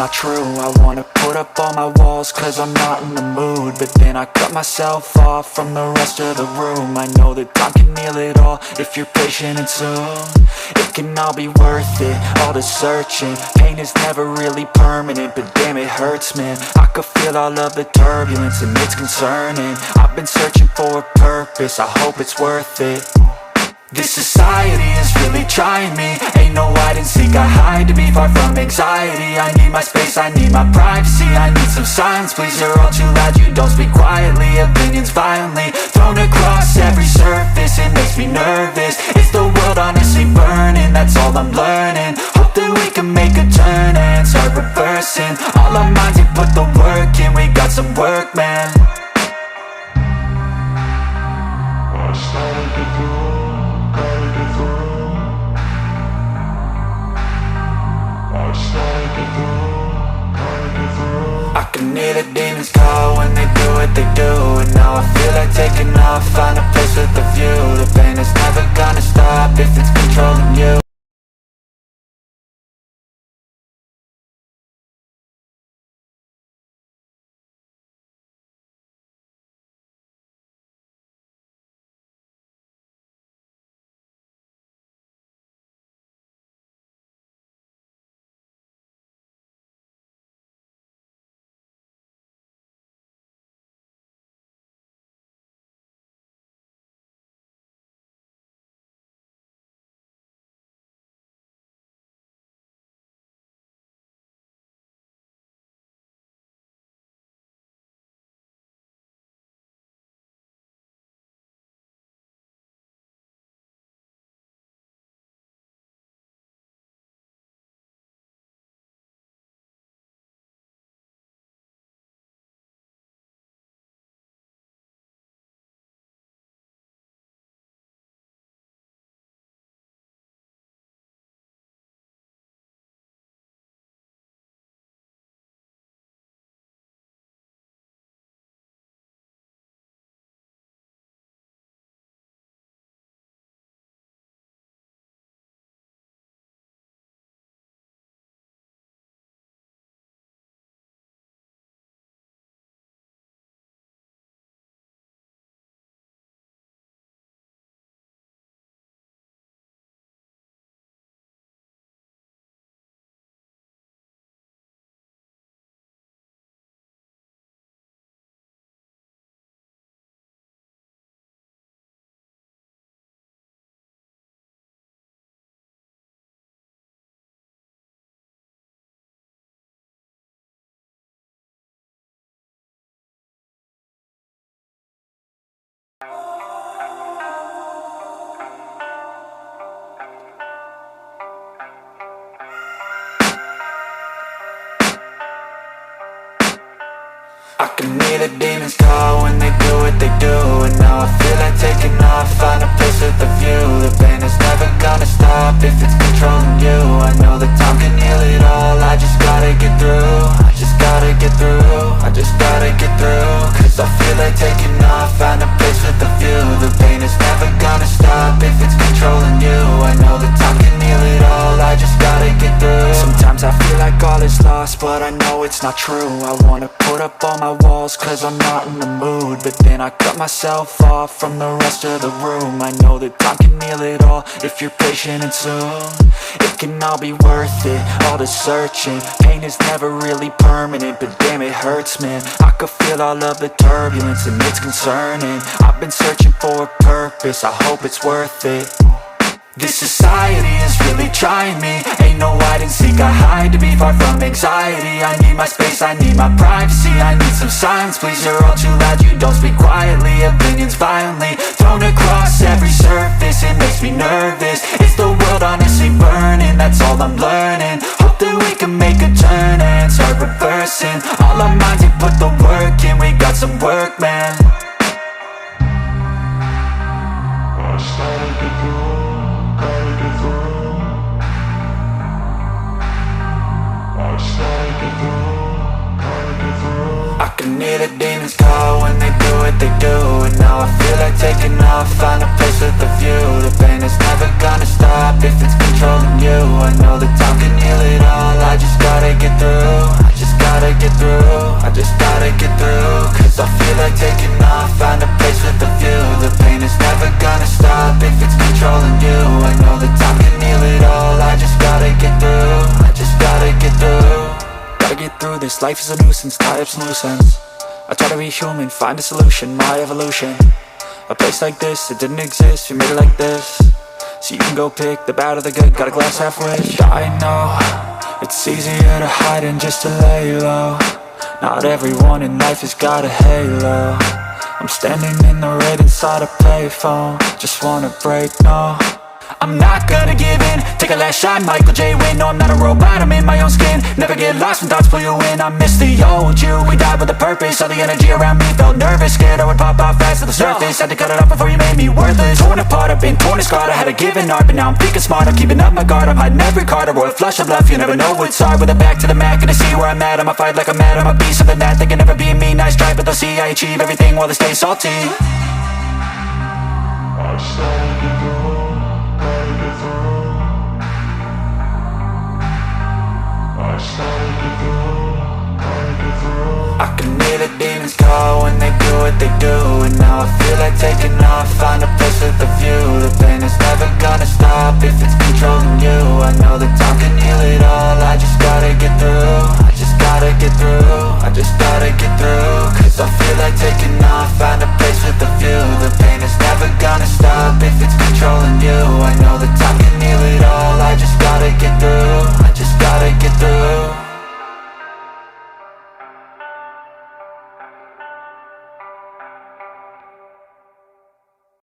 not true. I wanna put up all my walls cause I'm not in the mood, but then I cut myself off from the rest of the room. I know that time can heal it all if you're patient and soon it can all be worth it, all the searching. Pain is never really permanent, but damn it hurts, man. I could feel all of the turbulence and it's concerning. I've been searching for a purpose, I hope it's worth it. This society is really trying me. Ain't no hide and seek, I hide to be far from anxiety. I need my space, I need my privacy. I need some silence, please, you're all too loud. You don't speak quietly, opinions violently thrown across every surface. It makes me nervous, is the world honestly burning? That's all I'm learning. Hope that we can make a turn and start reversing all our minds and put the work in. We got some work, man. I can hear the demons call when they do what they do, and now I feel like taking off, find a place with a view. The pain is never gonna stop if it's controlling you. I can hear the demons call when they do what they do, and now I feel like taking off, find a place with a view. The pain is never gonna stop if it's controlling you. I know that time can heal it all, I just gotta get through. I just gotta get through, I just gotta get through. Cause I feel like taking off, find a place with a view. The pain is never gonna stop if it's controlling you. I know that time can heal it all, I just gotta get through. Sometimes I feel like all is lost, but I know it's not true. I wanna put up all my walls cause I'm not in the mood, but then I cut myself off from the rest of the room. I know that time can heal it all if you're patient, and soon it can all be worth it, all the searching. Pain is never really permanent, but damn it hurts, man. I could feel all of the turbulence and it's concerning. I've been searching for a purpose, I hope it's worth it. This society is really trying me. Ain't no hide and seek, I hide to be far from anxiety. I need my space, I need my privacy. I need some silence, please, you're all too loud. You don't speak quietly, opinions violently thrown across every surface. It makes me nervous, is the world honestly burning? That's all I'm learning. Hope that we can make a turn and start reversing all our minds and put the work in. We got some work, man. I can hear the demons call when they do what they do, and now I feel like taking off, find a place with a view. The pain is never gonna stop if it's controlling you. I know that time can heal it all, I just gotta get through. this life is a nuisance, tie up some loose ends. I try to be human, find a solution, my evolution. A place like this, it didn't exist, we made it like this. So you can go pick the bad or the good, got a glass half wish. I know, it's easier to hide than just to lay low. Not everyone in life has got a halo. I'm standing in the red inside a payphone, just wanna break, no. I'm not gonna give in, take a last shot, Michael J. Win. No, I'm not a robot, I'm in my own skin. Never get lost when thoughts pull you in. I miss the old you, we died with a purpose. All the energy around me felt nervous, scared I would pop off fast to the surface. Had to cut it off before you made me worthless. Torn apart, I've been torn and scarred. I had a given art, but now I'm thinking smart. I'm keeping up my guard, I'm hiding every card. A royal flush of love, you never know what's hard. With a back to the mat, gonna see where I'm at. I'ma fight like I'm mad, I'ma be something that they can never be me. Nice try, but they'll see I achieve everything while they stay salty. I can hear the demons call when they do what they do. And now I feel like taking off, find a